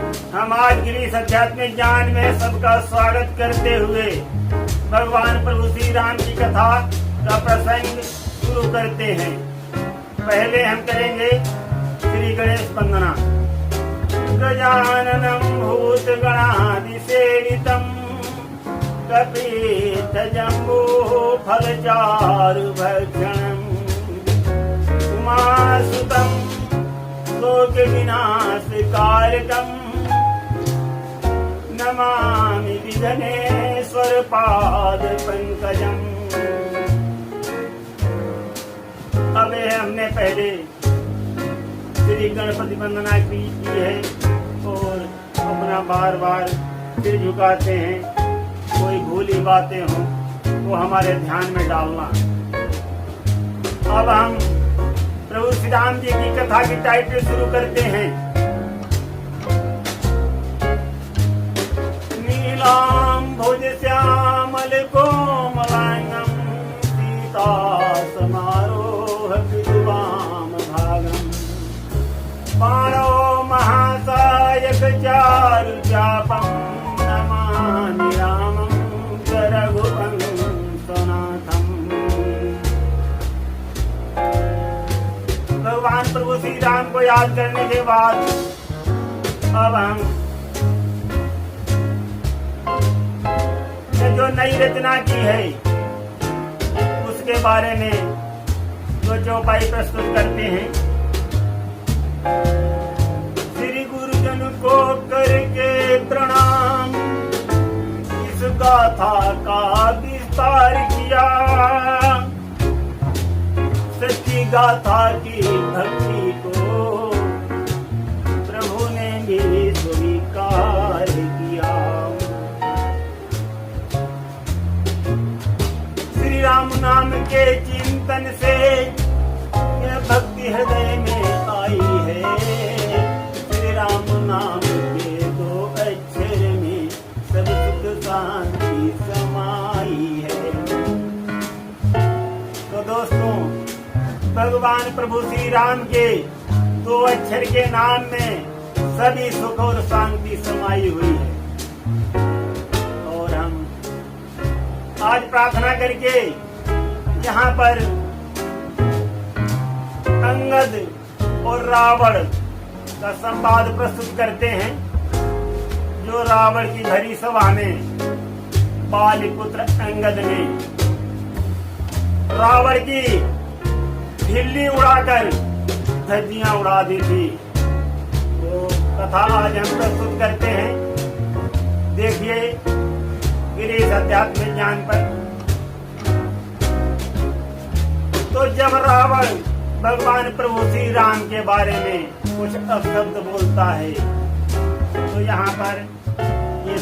हम आज गिरीश अध्यात्मिक ज्ञान में सबका स्वागत करते हुए भगवान प्रभु श्री राम की कथा का प्रसंग शुरू करते हैं। पहले हम करेंगे श्री गणेश वंदना। गजाननं भूतगणाधिसेवितं कपित्थजम्बो फलचारुभक्षणम् उमासुतं लोकविनाशकारकम् नमामि विघ्नेश्वर पाद पंकजम्। अब हमने पहले श्री गणपति वंदना की है और अपना बार बार सिर झुकाते हैं। कोई भूली बातें हो वो हमारे ध्यान में डालना। अब हम प्रभु श्री राम जी की कथा की टाइटल शुरू करते हैं। नीलाम्भुज श्यामल कोमलांगं सीता समारोह विद्वाम भागम् बाणो महासायक चारु चापम् नमामि रामं रघुवंशनाथम्। भगवान प्रभु श्री राम को याद करने के बाद अब हम जो नई रचना की है उसके बारे में जो चौपाई प्रस्तुत करते हैं। श्री गुरुजन को करके प्रणाम इस गाथा का विस्तार किया। सच्ची गाथा की भक्ति को प्रभु ने भी स्वीकार किया। श्री राम नाम के चिंतन से यह भक्ति हृदय में आई है। श्री राम नाम के दो अक्षर में सब सुख शांति समाई है। तो दोस्तों, भगवान प्रभु श्री राम के दो अक्षर के नाम में सभी सुख और शांति समाई हुई है। और हम आज प्रार्थना करके यहाँ पर अंगद और रावण का संवाद प्रस्तुत करते हैं। जो रावण की भरी सभा में बालिपुत्र अंगद ने रावण की झिल्ली उड़ाकर धज्जियां उड़ा दी थी। तो कथा आज हम प्रस्तुत करते हैं। देखिए गिरीश अध्यात्मिक ज्ञान पर। तो जब रावण भगवान प्रभु श्री राम के बारे में कुछ अपशब्द बोलता है तो यहाँ पर ये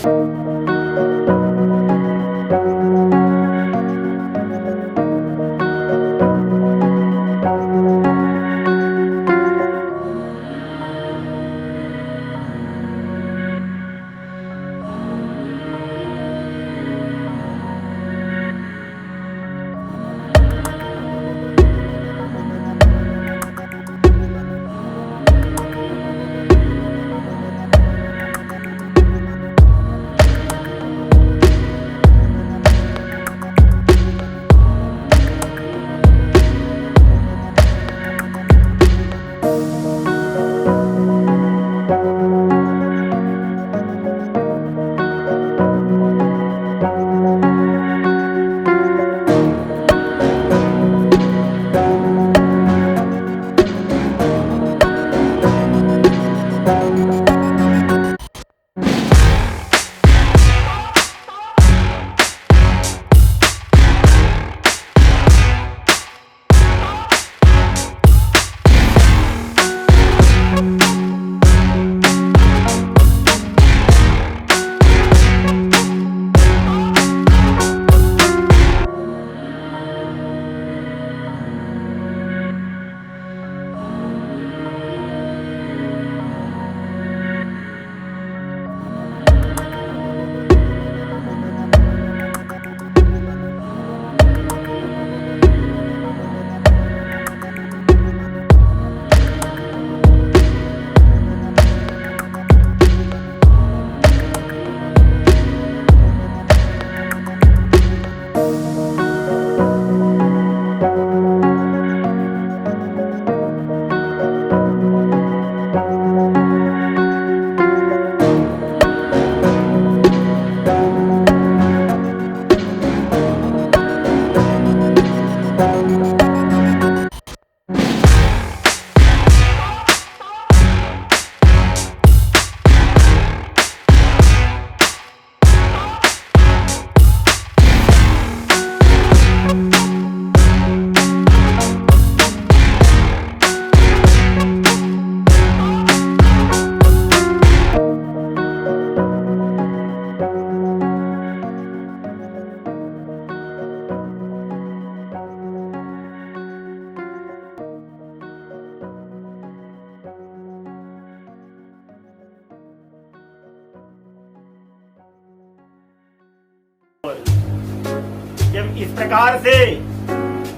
जब इस प्रकार से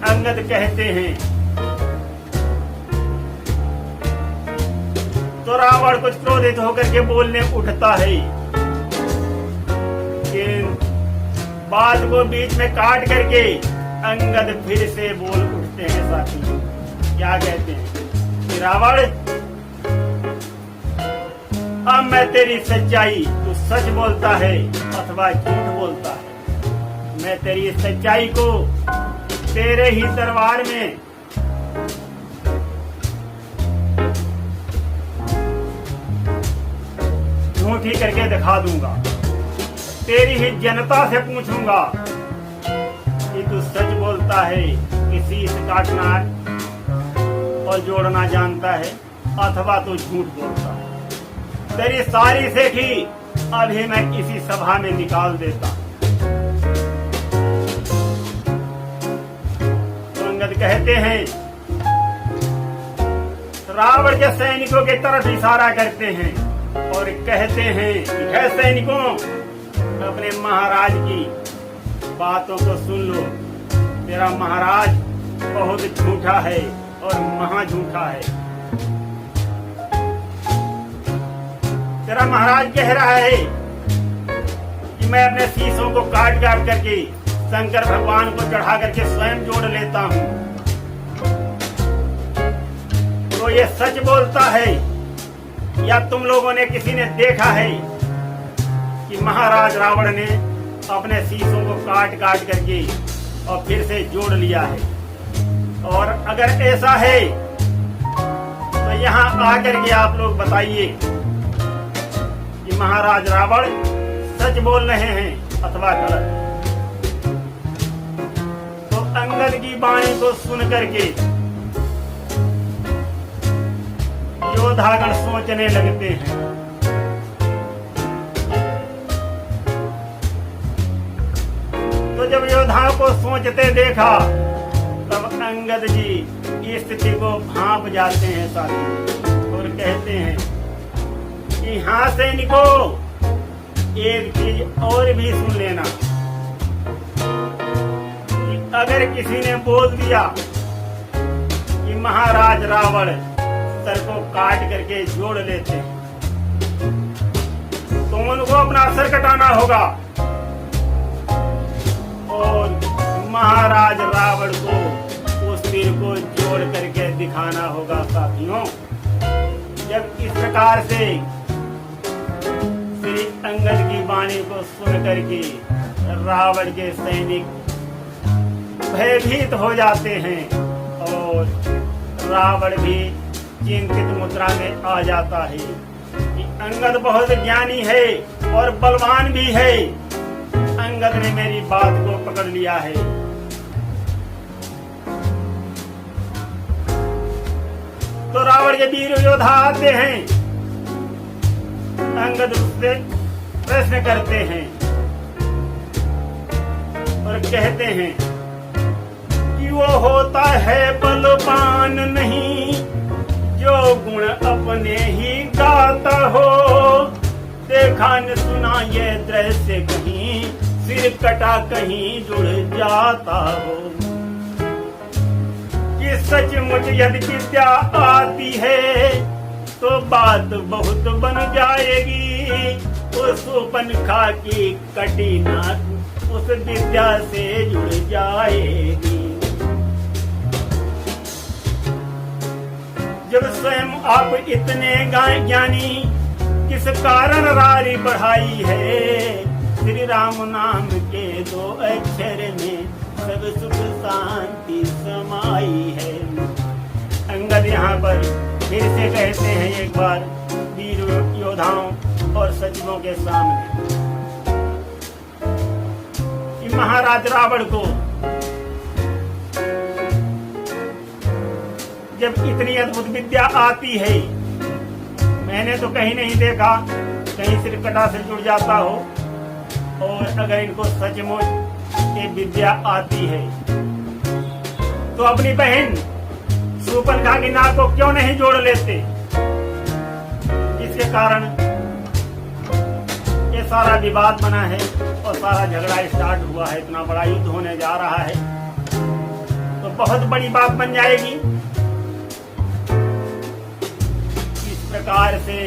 अंगद कहते हैं तो रावण कुछ क्रोधित होकर के बोलने उठता है कि बात को बीच में काट करके अंगद फिर से बोल उठते हैं साथी। क्या कहते हैं कि रावण, अब मैं तेरी सच्चाई, तू सच बोलता है अथवा झूठ बोलता है, मैं तेरी सच्चाई को तेरे ही दरबार में झूठी करके दिखा दूंगा। तेरी ही जनता से पूछूंगा कि तू सच बोलता है कि शीश काटना और जोड़ना जानता है अथवा तू झूठ बोलता है। तेरी सारी सेठी अभी मैं इसी सभा में निकाल देता। तो अंगद कहते हैं, रावण के सैनिकों की तरफ इशारा करते हैं और कहते हैं कि हे सैनिकों, अपने महाराज की बातों को सुन लो। तेरा महाराज बहुत झूठा है और महा झूठा है। तेरा महाराज कह रहा है कि मैं अपने शीशों को काट काट करके शंकर भगवान को चढ़ा करके स्वयं जोड़ लेता हूँ। तो ये सच बोलता है या तुम लोगों ने किसी ने देखा है कि महाराज रावण ने अपने शीशों को काट काट करके और फिर से जोड़ लिया है? और अगर ऐसा है तो यहाँ आकर के आप लोग बताइए कि महाराज रावण सच बोल रहे हैं अथवा गलत। तो अंगद की वाणी को सुन करके योद्धागण सोचने लगते हैं। तो जब योद्धाओं को सोचते देखा तब अंगद जी की स्थिति को भांप जाते हैं साथी और कहते हैं कि हाँ सैनिकों, एक चीज और भी सुन लेना कि अगर किसी ने बोल दिया कि महाराज रावण सर को काट करके जोड़ लेते हैं तो उनको अपना सर कटाना होगा और महाराज रावण को उस सिर को जोड़ करके दिखाना होगा साथियों। जब इस प्रकार से श्री अंगद की वाणी को सुन करके रावण के सैनिक भयभीत हो जाते हैं और रावण भी चिंतित मुद्रा में आ जाता है कि अंगद बहुत ज्ञानी है और बलवान भी है। अंगद ने मेरी बात को पकड़ लिया है। तो रावण के वीर योद्धा आते हैं, अंगद उससे प्रश्न करते हैं और कहते हैं कि वो होता है बलवान नहीं जो गुण अपने ही गाता हो। देखा न सुना ये दृश्य कहीं, सिर कटा कहीं जुड़ जाता हो। कि सचमुच यदि विद्या आती है तो बात बहुत बन जाएगी। उस पंखा की कटी नाक उस विद्या से जुड़ जाएगी। जब स्वयं आप इतने ज्ञानी किस कारण रारी बढ़ाई है। श्री राम नाम के 2 अक्षर में सब सुख शांति समाई है। अंगद यहाँ पर फिर से कहते हैं एक बार वीर योद्धाओं और सचिवों के सामने कि महाराज रावण को जब इतनी अद्भुत विद्या आती है, मैंने तो कहीं नहीं देखा कहीं सिर कटा से जुड़ जाता हो। और अगर इनको सचमुच ये विद्या आती है तो अपनी बहन शूर्पणखा की नाक को क्यों नहीं जोड़ लेते? जिसके कारण ये सारा विवाद बना है और सारा झगड़ा स्टार्ट हुआ है, इतना बड़ा युद्ध होने जा रहा है, तो बहुत बड़ी बात बन जाएगी। इस प्रकार से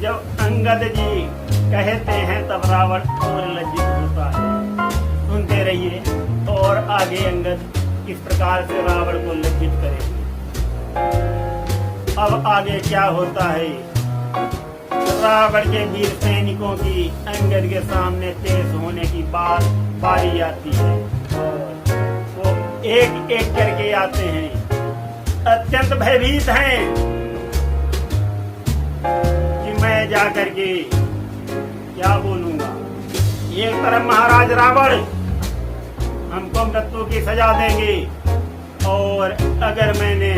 जब अंगद जी कहते हैं तब रावण और लज्जित होता है। सुनते रहिए और आगे अंगद किस प्रकार से रावण को लज्जित करेंगे। अब आगे क्या होता है, रावण के वीर सैनिकों की अंगद के सामने पेश होने की बारी आती है और वो एक एक करके आते हैं, अत्यंत भयभीत हैं कि मैं जा करके क्या बोलूंगा। एक तरफ महाराज रावण हमको मृत्यु की सजा देंगे और अगर मैंने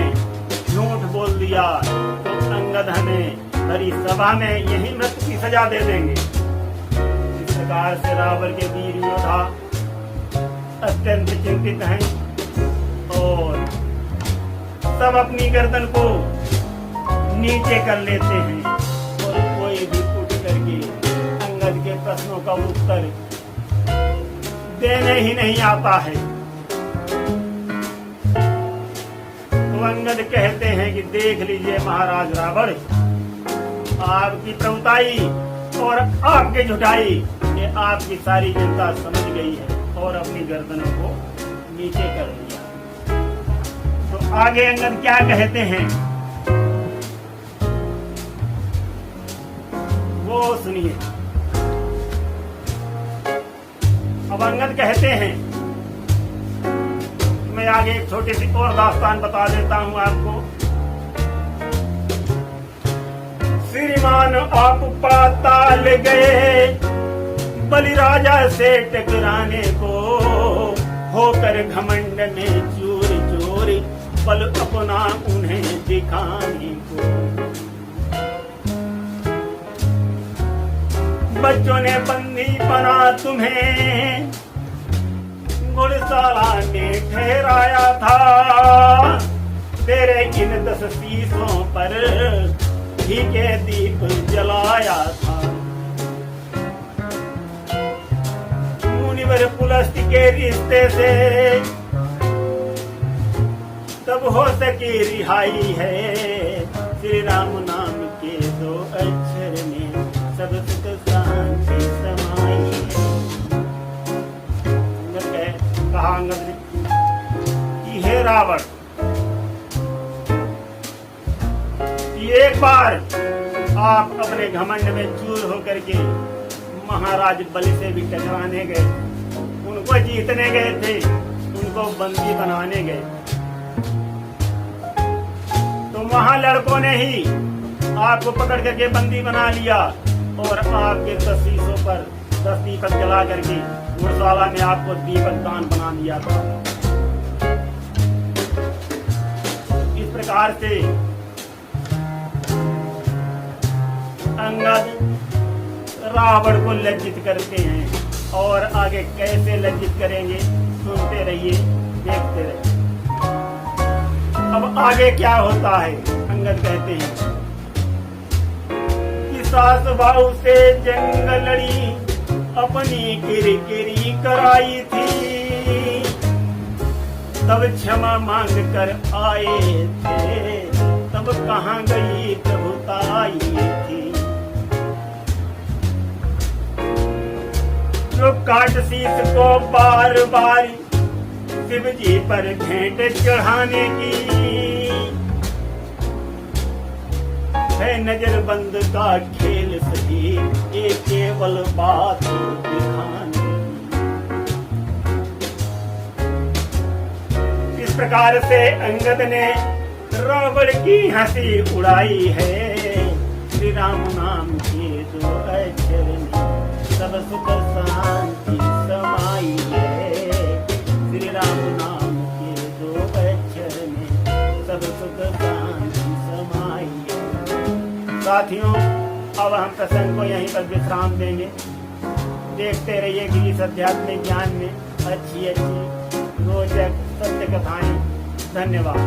झूठ बोल दिया तो अंगद हमें बड़ी सभा में यही मृत्यु की सजा दे देंगे। इस प्रकार से रावण के वीर योद्धा अत्यंत चिंतित हैं और सब अपनी गर्दन को नीचे कर लेते हैं और कोई भी उठ करके अंगद के प्रश्नों का उत्तर देने ही नहीं आता है। तो अंगद कहते हैं कि देख लीजिए महाराज रावण, आपकी प्रभुताई और आपकी झुठाई ये आपकी सारी जनता समझ गई है और अपनी गर्दनों को नीचे कर लिया। तो आगे अंगद क्या कहते हैं वो सुनिए। अब अंगद कहते हैं, मैं आगे एक छोटी सी और दास्तान बता देता हूं आपको। श्रीमान आप पाताल गए बलि राजा से टकराने को, होकर घमंड में चूर चूर बल अपना उन्हें दिखाने को। बच्चों ने बंदी बना तुम्हें घुड़शाला ने ठहराया था, तेरे इन 10 शीशों पर घी के दीप जलाया था। मुनिवर पुलस्त्य के रिश्ते से तब हो सके रिहाई है, श्री राम नाम के 2 अक्षर में सब सुख शांति समाई है। कहा अंगद कि हे रावण, एक बार आप अपने घमंड में चूर होकर के महाराज बलि से भी टकराने गए, उनको जीतने गए थे, उनको बंदी बनाने गए, तो वहां लड़कों ने ही आपको पकड़ करके बंदी बना लिया और आपके 10 शीशों पर 10 दीपक जला करके घुड़शाला में आपको दीपक दान बना दिया था। इस प्रकार से अंगद रावण को लज्जित करते हैं और आगे कैसे लज्जित करेंगे सुनते रहिए, देखते रहिए। अब आगे क्या होता है, अंगद कहते हैं कि सास बहू से जंग लड़ी अपनी किरकिरी कराई थी, तब क्षमा मांग कर आए थे, तब कहाँ गई प्रभुताई थी। जो काट शीश को बार बार शिव जी पर भेंट चढ़ाने की, है नजर बंद का खेल सही, ये केवल बात दिखाने की। इस प्रकार से अंगद ने रावण की हंसी उड़ाई है, श्री राम नाम के 2 अक्षर में सब सुख शांति समाई है, श्री राम नाम के 2 अक्षर में सब सुख शांति समाई है। साथियों, अब हम प्रसंग को यहीं पर विश्राम देंगे। देखते रहिए कि इस आध्यात्मिक ज्ञान में अच्छी अच्छी रोचक सत्य कथाएं। धन्यवाद।